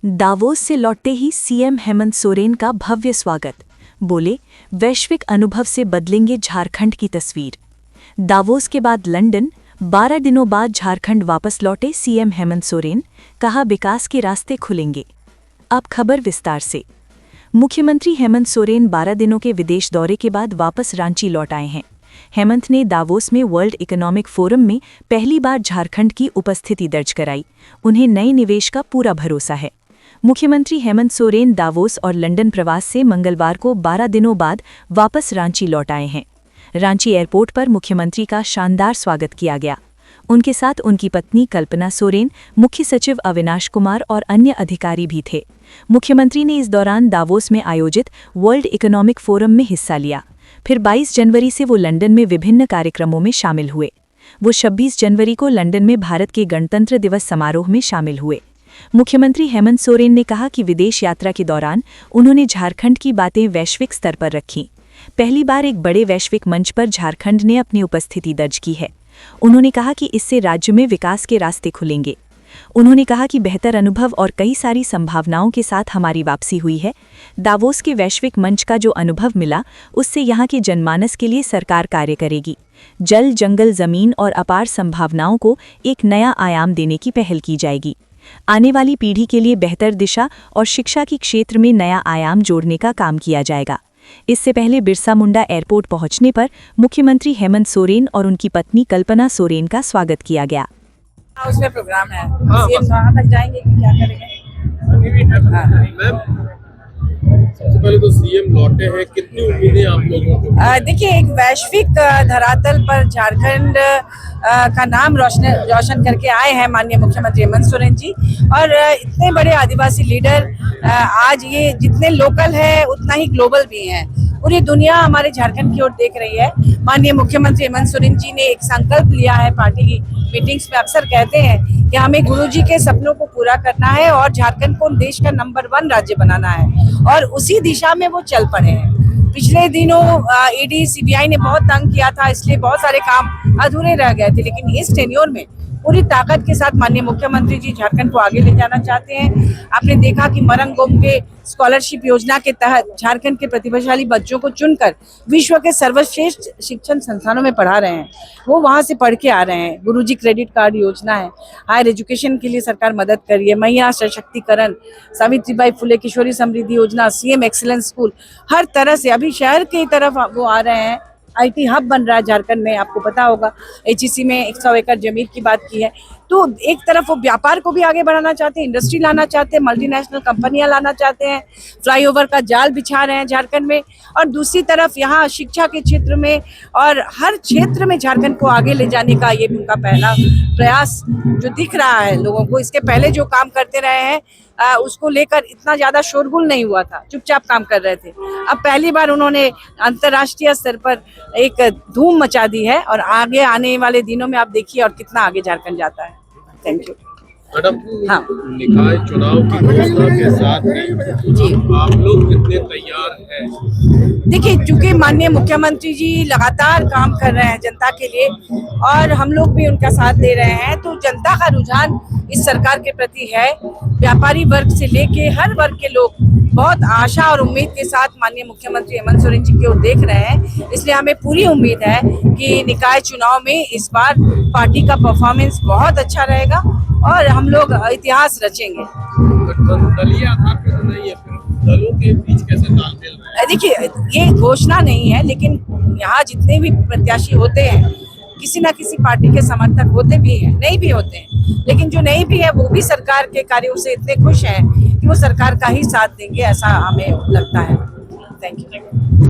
Davos से लौटते ही CM Hemant Soren का भव्य स्वागत। बोले, वैश्विक अनुभव से बदलेंगे झारखंड की तस्वीर। दावोस के बाद लंदन, 12 दिनों बाद झारखंड वापस लौटे सीएम हेमंत सोरेन। कहा, विकास के रास्ते खुलेंगे। अब खबर विस्तार से। मुख्यमंत्री हेमंत सोरेन 12 दिनों के विदेश दौरे के बाद वापस रांची लौट आए हैं। हेमंत ने दावोस में वर्ल्ड इकोनॉमिक फोरम में पहली बार झारखंड की उपस्थिति दर्ज कराई। उन्हें नए निवेश का पूरा भरोसा है। मुख्यमंत्री हेमंत सोरेन दावोस और लंदन प्रवास से मंगलवार को 12 दिनों बाद वापस रांची लौट आए हैं। रांची एयरपोर्ट पर मुख्यमंत्री का शानदार स्वागत किया गया। उनके साथ उनकी पत्नी कल्पना सोरेन, मुख्य सचिव अविनाश कुमार और अन्य अधिकारी भी थे। मुख्यमंत्री ने इस दौरान दावोस में आयोजित वर्ल्ड इकोनॉमिक फोरम में हिस्सा लिया। फिर 22 जनवरी से वो लंदन में विभिन्न कार्यक्रमों में शामिल हुए। वो 26 जनवरी को लंदन में भारत के गणतंत्र दिवस समारोह में शामिल हुए। मुख्यमंत्री हेमंत सोरेन ने कहा कि विदेश यात्रा के दौरान उन्होंने झारखंड की बातें वैश्विक स्तर पर रखीं। पहली बार एक बड़े वैश्विक मंच पर झारखंड ने अपनी उपस्थिति दर्ज की है। उन्होंने कहा कि इससे राज्य में विकास के रास्ते खुलेंगे। उन्होंने कहा कि बेहतर अनुभव और कई सारी संभावनाओं के साथ हमारी वापसी हुई है। दावोस के वैश्विक मंच का जो अनुभव मिला, उससे यहाँ के जनमानस के लिए सरकार कार्य करेगी। जल, जंगल, जमीन और अपार संभावनाओं को एक नया आयाम देने की पहल की जाएगी। आने वाली पीढ़ी के लिए बेहतर दिशा और शिक्षा के क्षेत्र में नया आयाम जोड़ने का काम किया जाएगा। इससे पहले बिरसा मुंडा एयरपोर्ट पहुंचने पर मुख्यमंत्री हेमंत सोरेन और उनकी पत्नी कल्पना सोरेन का स्वागत किया गया। उसमें प्रोग्राम है, सीएम वहाँ तक जाएंगे कि क्या करेंगे? सबसे पहले तो सीएम लौटे हैं, कितनी उम्मीदें आप लोगों को? देखिए, एक वैश्विक धरातल पर झारखंड का नाम रोशन करके आए हैं माननीय मुख्यमंत्री हेमंत सोरेन जी। और इतने बड़े आदिवासी लीडर आज ये जितने लोकल है उतना ही ग्लोबल भी हैं। पूरी दुनिया हमारे झारखंड की ओर देख रही है। माननीय मुख्यमंत्री हेमंत सोरेन जी ने एक संकल्प लिया है। पार्टी की मीटिंग्स में अक्सर कहते हैं कि हमें गुरुजी के सपनों को पूरा करना है और झारखंड को देश का नंबर 1 राज्य बनाना है, और उसी दिशा में वो चल पड़े हैं। पिछले दिनों ईडी, सीबीआई ने बहुत तंग किया था, इसलिए बहुत सारे काम अधूरे रह गए थे। लेकिन इस टेन्योर में पूरी ताकत के साथ माननीय मुख्यमंत्री जी झारखंड को आगे ले जाना चाहते हैं। आपने देखा कि मरंगोम के स्कॉलरशिप योजना के तहत झारखंड के प्रतिभाशाली बच्चों को चुनकर विश्व के सर्वश्रेष्ठ शिक्षण संस्थानों में पढ़ा रहे हैं। वो वहाँ से पढ़ के आ रहे हैं। गुरुजी क्रेडिट कार्ड योजना है, हायर एजुकेशन के लिए सरकार मदद कर रही है, महिला सशक्तिकरण, सावित्रीबाई फुले किशोरी समृद्धि योजना, सीएम एक्सीलेंस स्कूल, हर तरह से अभी शहर की तरफ वो आ रहे हैं। आईटी हब बन रहा है झारखंड में, आपको पता होगा। एचईसी में 100 एकड़ जमीन की बात की है। तो एक तरफ वो व्यापार को भी आगे बढ़ाना चाहते हैं, इंडस्ट्री लाना चाहते हैं, मल्टीनेशनल कंपनियां लाना चाहते हैं, फ्लाईओवर का जाल बिछा रहे हैं झारखंड में। और दूसरी तरफ यहाँ शिक्षा के क्षेत्र में और हर क्षेत्र में झारखंड को आगे ले जाने का ये उनका पहला प्रयास जो दिख रहा है लोगों को। इसके पहले जो काम करते रहे हैं उसको लेकर इतना ज्यादा शोरगुल नहीं हुआ था, चुपचाप काम कर रहे थे। अब पहली बार उन्होंने अंतर्राष्ट्रीय स्तर पर एक धूम मचा दी है, और आगे आने वाले दिनों में आप देखिए और कितना आगे झारखंड जाता है। Thank you madam. हाँ, निकाय चुनाव की घोषणा के साथ जी आप लोग कितने तैयार हैं? देखिए, चूंकि माननीय मुख्यमंत्री जी लगातार काम कर रहे हैं जनता के लिए और हम लोग भी उनका साथ दे रहे हैं, तो जनता का रुझान इस सरकार के प्रति है। व्यापारी वर्ग से लेके हर वर्ग के लोग बहुत आशा और उम्मीद के साथ माननीय मुख्यमंत्री हेमंत सोरेन जी की ओर देख रहे हैं। इसलिए हमें पूरी उम्मीद है कि निकाय चुनाव में इस बार पार्टी का परफॉर्मेंस बहुत अच्छा रहेगा और हम लोग इतिहास रचेंगे। दलीय आधार पर तो नहीं है, दलों के बीच कैसे तालमेल है? देखिए, ये घोषणा नहीं है, लेकिन यहाँ जितने भी प्रत्याशी होते हैं किसी ना किसी पार्टी के समर्थक होते भी हैं, नहीं भी होते हैं। लेकिन जो नहीं भी है वो भी सरकार के कार्यों से इतने खुश हैं कि वो सरकार का ही साथ देंगे, ऐसा हमें लगता है। Thank you.